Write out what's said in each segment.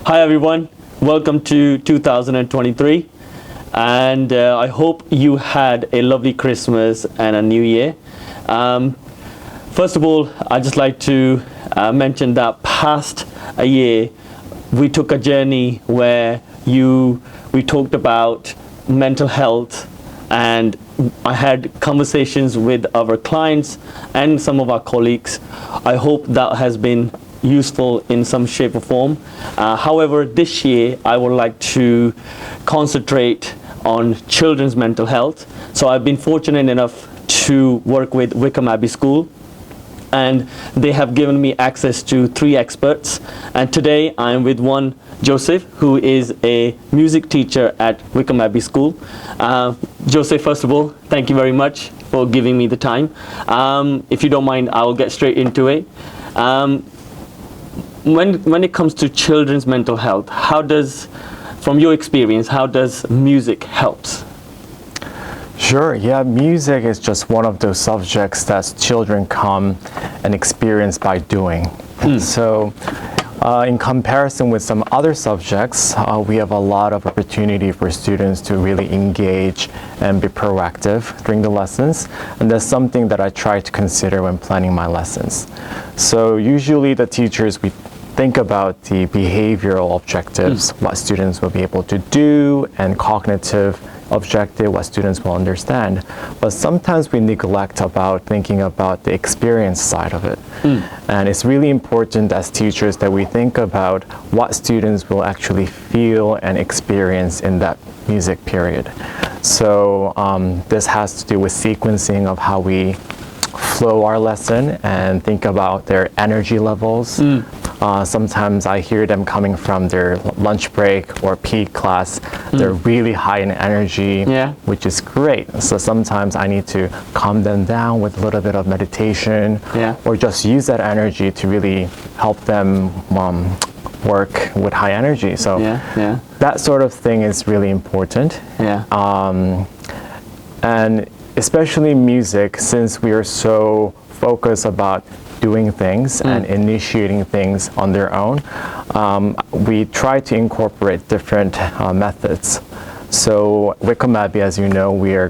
Hi everyone, welcome to 2023, and I hope you had a lovely Christmas and a New Year. First of all, I'd just like to mention that past a year we took a journey where we talked about mental health, and I had conversations with our clients and some of our colleagues. I hope that has been useful in some shape or form. However, this year I would like to concentrate on children's mental health. So I've been fortunate enough to work with Wycombe Abbey School, and they have given me access to 3 experts. And today I am with one, Joseph, who is a music teacher at Wycombe Abbey School. Joseph, first of all, thank you very much for giving me the time. If you don't mind, I will get straight into it. When it comes to children's mental health, from your experience, how does music helps? Sure, yeah, music is just one of those subjects that children come and experience by doing. So in comparison with some other subjects, we have a lot of opportunity for students to really engage and be proactive during the lessons, and that's something that I try to consider when planning my lessons. So usually the teachers, we think about the behavioral objectives, what students will be able to do, and cognitive objective, what students will understand. But sometimes we neglect about thinking about the experience side of it. And it's really important as teachers that we think about what students will actually feel and experience in that music period. So this has to do with sequencing of how we flow our lesson and think about their energy levels. Sometimes I hear them coming from their lunch break or peak class. They're really high in energy, which is great. So sometimes I need to calm them down with a little bit of meditation, or just use that energy to really help them work with high energy. So that sort of thing is really important. And especially music, since we are so focused about doing things and initiating things on their own, we try to incorporate different methods. So Wycombe Abbey, as you know, we're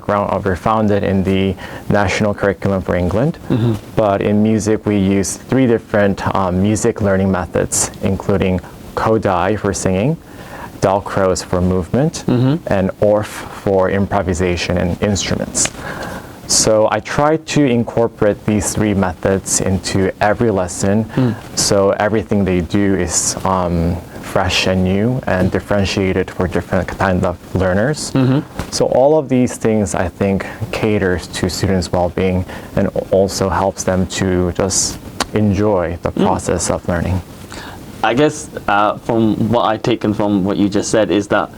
founded in the national curriculum for England, but in music we use 3 different music learning methods, including Kodai for singing, Dalcroze for movement, and Orff for improvisation and instruments. So I try to incorporate these 3 methods into every lesson, so everything they do is fresh and new and differentiated for different kinds of learners. So all of these things, I think, caters to students' well-being and also helps them to just enjoy the process of learning. I guess from what I've taken from what you just said is that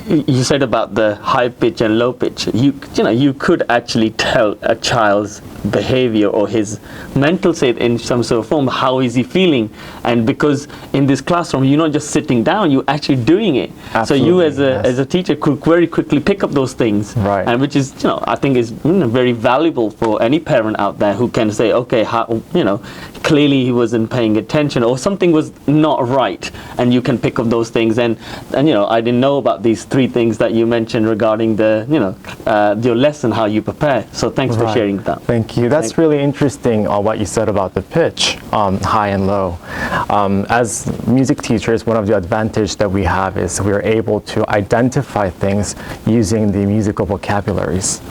you said about the high pitch and low pitch. You could actually tell a child's behavior or his mental state in some sort of form. How is he feeling? And because in this classroom you're not just sitting down, you're actually doing it. Absolutely, so you as a teacher could very quickly pick up those things, and which is I think is very valuable for any parent out there who can say, okay, clearly he wasn't paying attention or something was not right, and you can pick up those things. And I didn't know about these 3 things that you mentioned regarding the your lesson, how you prepare. So thanks for sharing that. Thank you. That's really interesting what you said about the pitch, high and low. As music teachers, one of the advantages that we have is we're able to identify things using the musical vocabularies.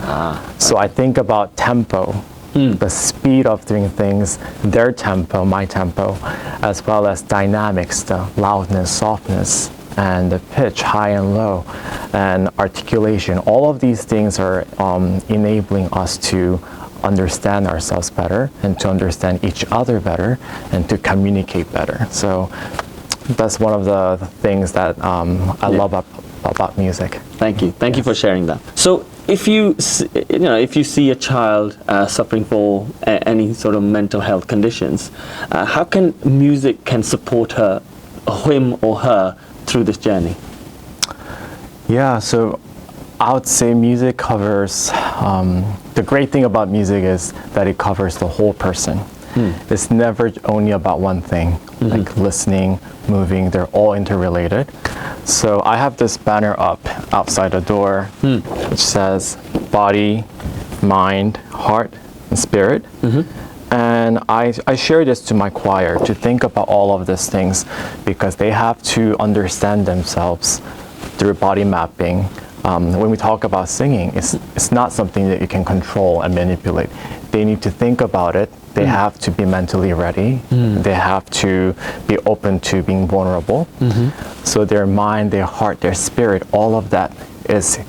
So I think about tempo, the speed of doing things, their tempo, my tempo, as well as dynamics, the loudness, softness, and the pitch, high and low, and articulation. All of these things are enabling us to understand ourselves better and to understand each other better and to communicate better. So that's one of the things that I love about music. Thank you. Thank you for sharing that. So if you see a child suffering for any sort of mental health conditions, how can music can support him or her through this journey? Yeah, so I would say music covers, the great thing about music is that it covers the whole person. It's never only about one thing, like listening, moving, they're all interrelated. So I have this banner up outside the door which says body, mind, heart, and spirit. And I share this to my choir to think about all of these things because they have to understand themselves through body mapping. When we talk about singing, it's not something that you can control and manipulate. They need to think about it. They have to be mentally ready. They have to be open to being vulnerable. So their mind, their heart, their spirit, all of that is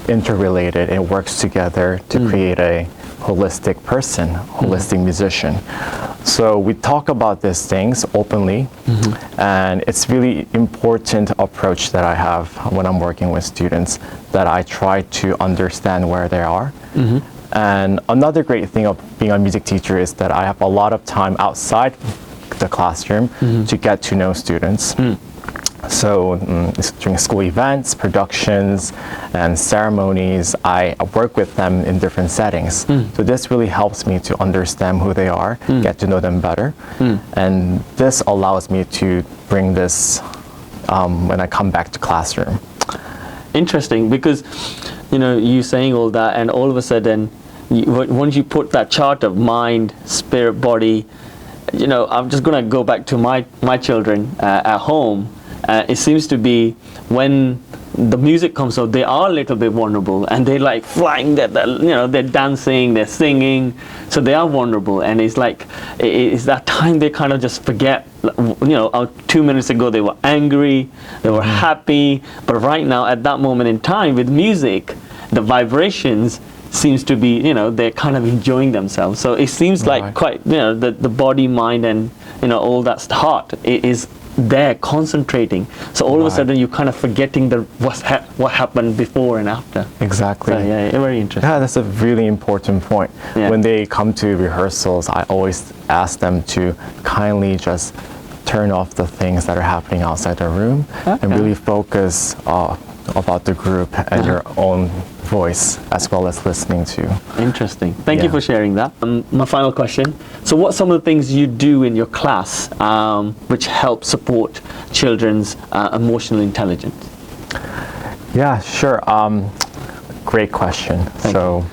interrelated. It works together to create a holistic person, holistic musician. So we talk about these things openly, and it's really important approach that I have when I'm working with students, that I try to understand where they are. And another great thing of being a music teacher is that I have a lot of time outside the classroom to get to know students. So during school events, productions, and ceremonies, I work with them in different settings. So this really helps me to understand who they are, get to know them better. And this allows me to bring this when I come back to classroom. Interesting, because you saying all that, and all of a sudden, once you put that chart of mind, spirit, body, I'm just gonna go back to my children at home. It seems to be when the music comes out, they are a little bit vulnerable, and they're like flying, they're dancing, they're singing, so they are vulnerable. And it's like, it's that time they kind of just forget, 2 minutes ago they were angry, they were happy, but right now at that moment in time with music, the vibrations seems to be, they're kind of enjoying themselves. So it seems like quite, the body, mind, and all that heart is there concentrating. So all of a sudden you're kind of forgetting what happened before and after. Exactly. So, yeah, very interesting. Yeah, that's a really important point. When they come to rehearsals, I always ask them to kindly just turn off the things that are happening outside the room and really focus about the group and your own voice, as well as listening to. Interesting. Thank you for sharing that. My final question. So what are some of the things you do in your class which help support children's emotional intelligence? Yeah, sure. Great question. Thank you.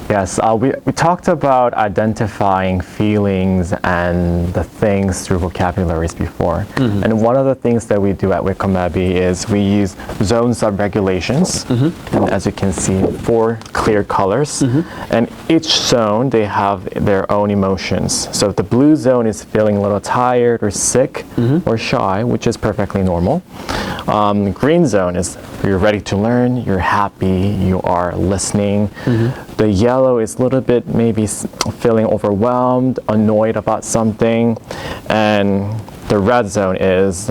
Yes, we talked about identifying feelings and the things through vocabularies before. And one of the things that we do at Wycombe Abbey is we use zone sub-regulations. And as you can see, 4 clear colors. And each zone, they have their own emotions. So if the blue zone is feeling a little tired or sick or shy, which is perfectly normal. Green zone is you're ready to learn, you're happy, you are listening. The yellow is a little bit maybe feeling overwhelmed, annoyed about something. And the red zone is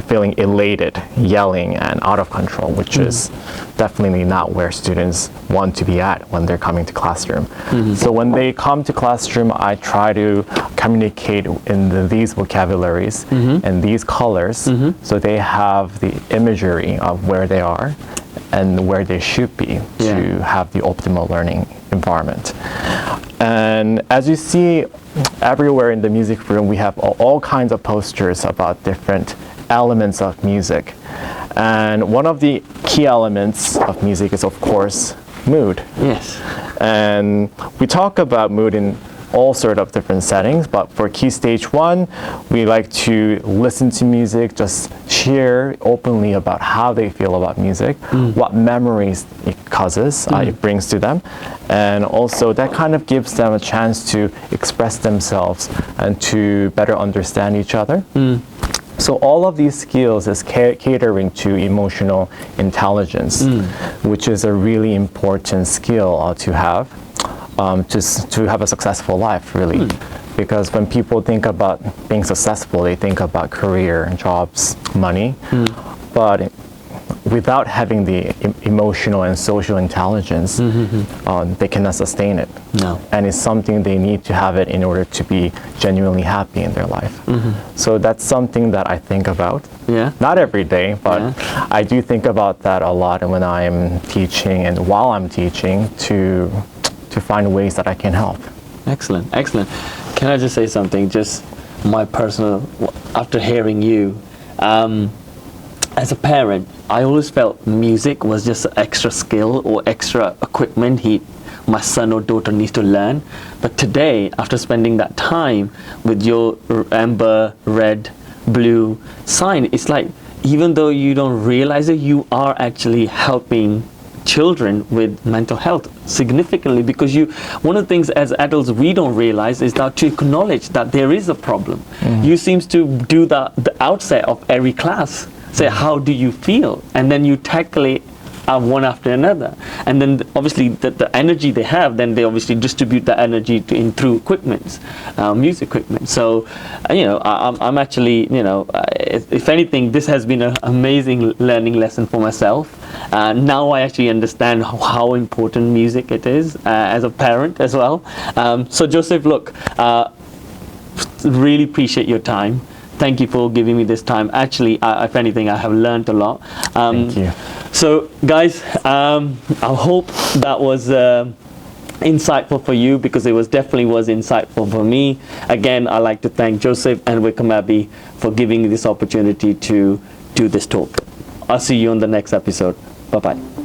feeling elated, yelling, and out of control, which is definitely not where students want to be at when they're coming to classroom. So when they come to classroom, I try to communicate in these vocabularies and these colors, so they have the imagery of where they are and where they should be to have the optimal learning environment. And as you see everywhere in the music room, we have all kinds of posters about different elements of music. And one of the key elements of music is, of course, mood. Yes. And we talk about mood in all sort of different settings, but for Key Stage 1, we like to listen to music, just share openly about how they feel about music, what memories it causes, it brings to them, and also that kind of gives them a chance to express themselves and to better understand each other. So all of these skills is catering to emotional intelligence, which is a really important skill to have a successful life, really. Because when people think about being successful, they think about career, jobs, money. But without having the emotional and social intelligence, they cannot sustain it. No. And it's something they need to have it in order to be genuinely happy in their life. So that's something that I think about. Not every day, but I do think about that a lot when I'm teaching and while I'm teaching to find ways that I can help. Excellent, excellent. Can I just say something? Just my personal, after hearing you, as a parent, I always felt music was just extra skill or extra equipment my son or daughter needs to learn. But today, after spending that time with your amber, red, blue sign, it's like, even though you don't realize it, you are actually helping children with mental health significantly, because one of the things as adults we don't realize is that to acknowledge that there is a problem. You seems to do the outset of every class, say how do you feel, and then you tackle it one after another, and then obviously the energy they have, then they obviously distribute that energy through equipment, music equipment. So I'm actually, if anything, this has been an amazing learning lesson for myself. Now I actually understand how important music it is as a parent as well. So Joseph, look, really appreciate your time. Thank you for giving me this time. Actually, if anything, I have learned a lot. Thank you. So, guys, I hope that was insightful for you, because it definitely was insightful for me. Again, I'd like to thank Joseph and Wycombe Abbey for giving me this opportunity to do this talk. I'll see you on the next episode. Bye-bye.